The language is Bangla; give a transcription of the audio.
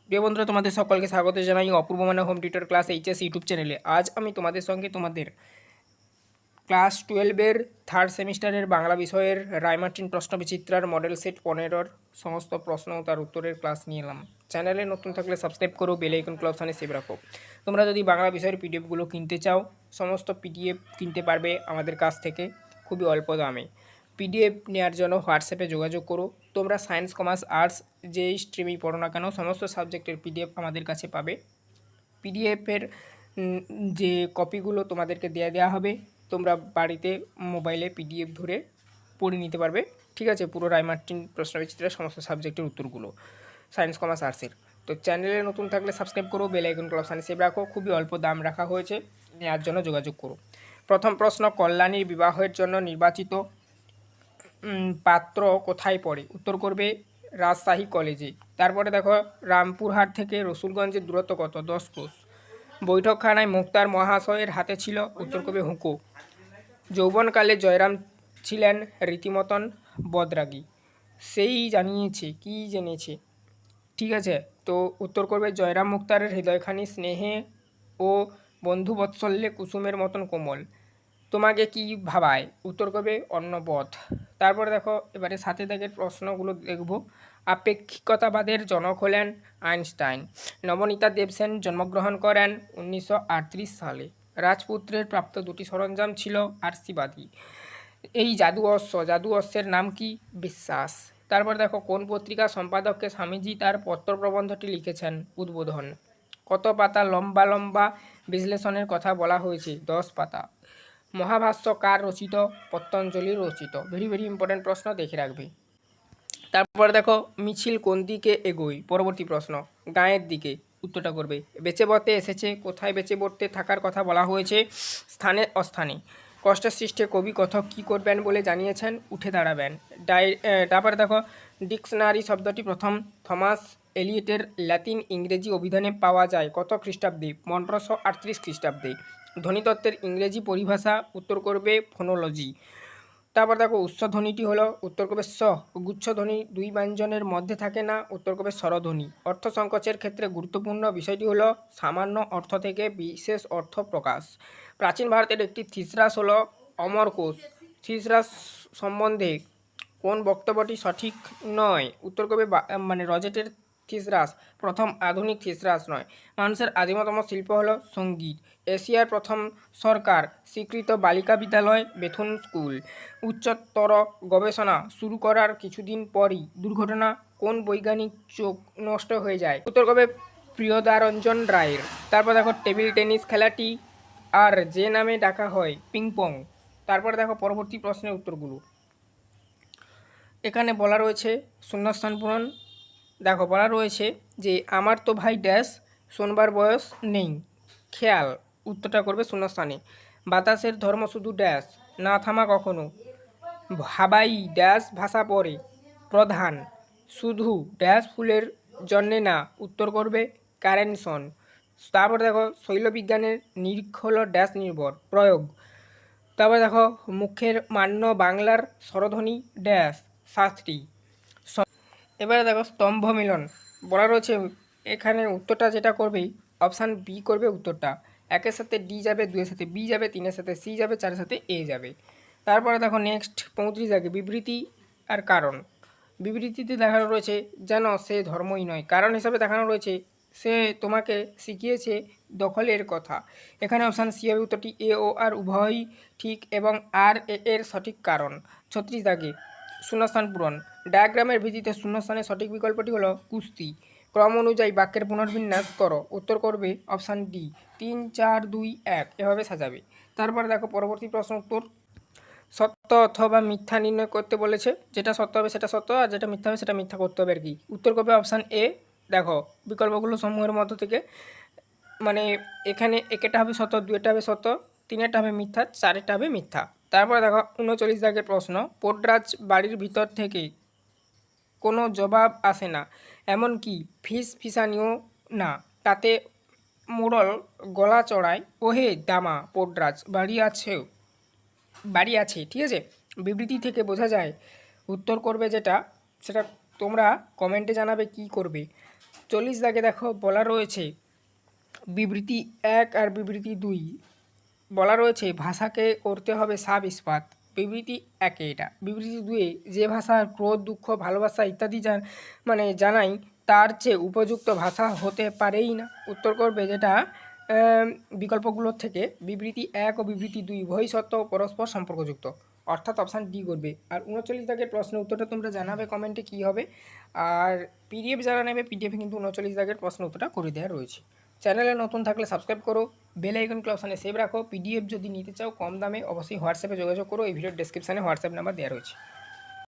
প্রিয় বন্ধুরা, তোমাদের সকলকে স্বাগত জানাই অপূর্ব মানে home tutor class HS YouTube চ্যানেলে। আজ আমি তোমাদের সঙ্গে তোমাদের ক্লাস 12-এর থার্ড সেমিস্টারের বাংলা বিষয়ের রায়মার্টিন প্রশ্নবিচিত্রার মডেল সেট 15-র সমস্ত প্রশ্ন ও তার উত্তরের ক্লাস নিয়ে এলাম। চ্যানেলে নতুন থাকলে সাবস্ক্রাইব করো, বেল আইকন অপশানে সেভ রাখো। তোমরা যদি বাংলা বিষয়ের পিডিএফগুলো কিনতে চাও, সমস্ত পিডিএফ কিনতে পারবে আমাদের কাছ থেকে খুবই অল্প দামে। পিডিএফ নেওয়ার জন্য হোয়াটসঅ্যাপে যোগাযোগ করো। তোমরা সায়েন্স, কমার্স, আর্টস যেই স্ট্রিমেই পড়ো না কেন, সমস্ত সাবজেক্টের পিডিএফ আমাদের কাছে পাবে। পিডিএফের যে কপিগুলো তোমাদেরকে দেওয়া হবে, তোমরা বাড়িতে মোবাইলে পিডিএফ ধরে পড়ে নিতে পারবে। ঠিক আছে, পুরো রায়মার্টিন প্রশ্নবিচিত্রের সমস্ত সাবজেক্টের উত্তরগুলো সায়েন্স, কমার্স, আর্টসের। তো চ্যানেলে নতুন থাকলে সাবস্ক্রাইব করো, বেল আইকন অপশানে সেভ রাখো। খুবই অল্প দাম রাখা হয়েছে, নেওয়ার জন্য যোগাযোগ করো। প্রথম প্রশ্ন, কল্যাণীর বিবাহের জন্য নির্বাচিত পাত্র কোথায় পড়ে? উত্তর করবে রাজশাহী কলেজে। তারপরে দেখো, রামপুরহাট থেকে রসুলগঞ্জের দূরত্ব কত? 10 ক্রোশ। বৈঠকখানায় মুক্তার মহাশয়ের হাতে ছিল? উত্তর করবে হুঁকো। যৌবনকালে জয়রাম ছিলেন রীতিমতন বদরাগী। সেই জানিয়েছে, কি জেনেছে? ঠিক আছে, তো উত্তর করবে জয়রাম মুক্তারের হৃদয়খানি স্নেহে ও বন্ধুবৎসল্যে কুসুমের মতন কোমল। তোমাকে কি ভাবায়? উত্তর করবে অন্নপথ। তারপরে দেখো, এবারে সাথে দাগের প্রশ্নগুলো দেখব। আপেক্ষিকতাবাদের জনক হলেন আইনস্টাইন। নবনীতা দেবসেন জন্মগ্রহণ করেন 1938 সালে। রাজপুত্রের প্রাপ্ত দুটি সরঞ্জাম ছিল আরশিবাদী। এই জাদু অশ্বের নাম কি? বিশ্বাস। তারপর দেখো, কোন পত্রিকার সম্পাদককে স্বামীজি তার পত্রপ্রবন্ধটি লিখেছেন? উদ্বোধন। কত পাতা লম্বা লম্বা বিশ্লেষণের কথা বলা হয়েছে? 10 পাতা। মহাভাষ্য কার রচিত? পতঞ্জলির রচিত। ভেরি ভেরি ইম্পর্টেন্ট প্রশ্ন, দেখে রাখবে। তারপর দেখো, মিছিল কোন দিকে এগোয়? পরবর্তী প্রশ্ন, গাঁয়ের দিকে। উত্তরটা করবে বেঁচে বর্তে এসেছে। কোথায় বেঁচে বর্তে থাকার কথা বলা হয়েছে? স্থানে অস্থানে। কষ্টের সৃষ্টে কবি কথক কী করবেন বলে জানিয়েছেন? উঠে দাঁড়াবেন। তারপরে দেখো, ডিকশনারি শব্দটি প্রথম থমাস এলিয়টের ল্যাতিন ইংরেজি অভিধানে পাওয়া যায় কত খ্রিস্টাব্দে? 1538 খ্রিস্টাব্দে। ধ্বনিতত্ত্বের ইংরেজি পরিভাষা? উত্তর করবে ফোনোলজি। তারপর দেখো, উচ্চধ্বনিটি হলো? উত্তর করবে স। গুচ্ছধ্বনি দুই ব্যঞ্জনের মধ্যে থাকে না? উত্তর করবে স্বরধ্বনি। অর্থ সংকোচের ক্ষেত্রে গুরুত্বপূর্ণ বিষয়টি হলো সামান্য অর্থ থেকে বিশেষ অর্থ প্রকাশ। প্রাচীন ভারতের একটি থিসরাস হলো অমরকোষ। থিসরাস সম্বন্ধে কোন বক্তব্যটি সঠিক নয়? উত্তর করবে রজেটের থিসরাস প্রথম আধুনিক থিসরাস নয়। মানুষের আদিমতম শিল্প হলো সঙ্গীত। এশিয়ার প্রথম সরকার স্বীকৃত বালিকা বিদ্যালয় বেথুন স্কুল। উচ্চতর গবেষণা শুরু করার কিছুদিন পরই দুর্ঘটনা কোন বৈজ্ঞানিক চোখ নষ্ট হয়ে যায়? উত্তর করবে প্রিয়দারঞ্জন রায়ের। তারপর দেখো, টেবিল টেনিস খেলাটি আর যে নামে ডাকা হয়? পিংপং। তারপর দেখো, পরবর্তী প্রশ্নের উত্তরগুলো এখানে বলা রয়েছে। শূন্যস্থান পূরণ। দেখো, বলা রয়েছে যে আমার তো ভাই ড্যাশ শোনবার বয়স নেই খেয়াল। উত্তরটা করবে শূন্যস্থানে। বাতাসের ধর্ম শুধু ড্যাশ না থামা কখনো। হাবাই ড্যাশ ভাষা পড়ে প্রধান শুধু ড্যাশ ফুলের জন্যে না। উত্তর করবে ক্যারেনসন। তারপর দেখো, শৈলবিজ্ঞানের নিরীক্ষ হল ড্যাশ নির্ভর প্রয়োগ। তারপর দেখো, মুখের মান্য বাংলার স্বরধ্বনি ড্যাশ শাস্ত্রী। এবারে দেখো, স্তম্ভ মিলন বলা রয়েছে। এখানে উত্তরটা যেটা করবেই অপশান বি করবে উত্তরটা। একের সাথে ডি যাবে, দুইয়ের সাথে বি যাবে, তিনের সাথে সি যাবে, চারের সাথে এ যাবে। তারপরে দেখো, নেক্সট 35 আগে বিবৃতি আর কারণ। বিবৃতিতে দেখানো রয়েছে যেন সে ধর্মই নয়। কারণ হিসাবে দেখানো রয়েছে সে তোমাকে শিখিয়েছে দখলের কথা। এখানে অপশান সি হবে উত্তরটি। এ ও আর উভয়ই ঠিক এবং আর এর সঠিক কারণ। 36 দাগে শূন্যস্থান পূরণ। ডায়াগ্রামের ভিত্তিতে শূন্যস্থানের সঠিক বিকল্পটি হলো কুস্তি। ক্রম অনুযায়ী বাক্যের পুনর্বিন্যাস করো। উত্তর করবে অপশান ডি 3 4 2 1 এভাবে সাজাবে। তারপরে দেখো, পরবর্তী প্রশ্ন উত্তর। সত্য অথবা মিথ্যা নির্ণয় করতে বলেছে। যেটা সত্য হবে সেটা সত্য, আর যেটা মিথ্যা হবে সেটা মিথ্যা করতে হবে আর কি। উত্তর করবে অপশান এ। দেখো, বিকল্পগুলো সমূহের মধ্য থেকে এখানে একেটা হবে সত্য, দুইটা হবে সত্য, তিনেরটা হবে মিথ্যা, চারেরটা হবে মিথ্যা। তারপরে দেখো, 39 দাগের প্রশ্ন। পোডরাজ বাড়ির ভিতর থেকে কোনো জবাব আসে না, এমনকি ফিসানিও না, তাতে মোড়ল গলা চড়ায় ওহে দামা পোডরাজ বাড়ি আছে। ঠিক আছে, বিবৃতি থেকে বোঝা যায়। উত্তর করবে যেটা সেটা তোমরা কমেন্টে জানাবে কি করবে। 40 দাগে দেখো বলা রয়েছে বিবৃতি 1 আর বিবৃতি 2 বলা রয়েছে ভাষাকে করতে হবে সাব ইস্পাত। বিবৃতি 1 এটা। বিবৃতি 2 যে ভাষার ক্রোধ, দুঃখ, ভালোবাসা ইত্যাদি জানাই তার চেয়ে উপযুক্ত ভাষা হতে পারেই না। উত্তর করবে যেটা বিকল্পগুলোর থেকে বিবৃতি 1 ও বিবৃতি 2 উভয়ই সত্য ও পরস্পর সম্পর্কযুক্ত, অর্থাৎ অপশান ডি করবে। আর 39 দাগের প্রশ্নের উত্তরটা তোমরা জানাবে কমেন্টে কী হবে। আর পিডিএফ যারা নেবে পিডিএফে কিন্তু 39 দাগের প্রশ্নের উত্তরটা করে দেওয়া রয়েছে। চ্যানেলে নতুন থাকলে সাবস্ক্রাইব করো, বেল আইকনকে অপশানে সেভ রাখো। পিডিএফ যদি নিতে চাও কম দামে অবশ্যই হোয়াটসঅ্যাপে যোগাযোগ করো। এই ভিডিওর ডেসক্রিপশানে হোয়াটসঅ্যাপ নাম্বার দেওয়া রয়েছে।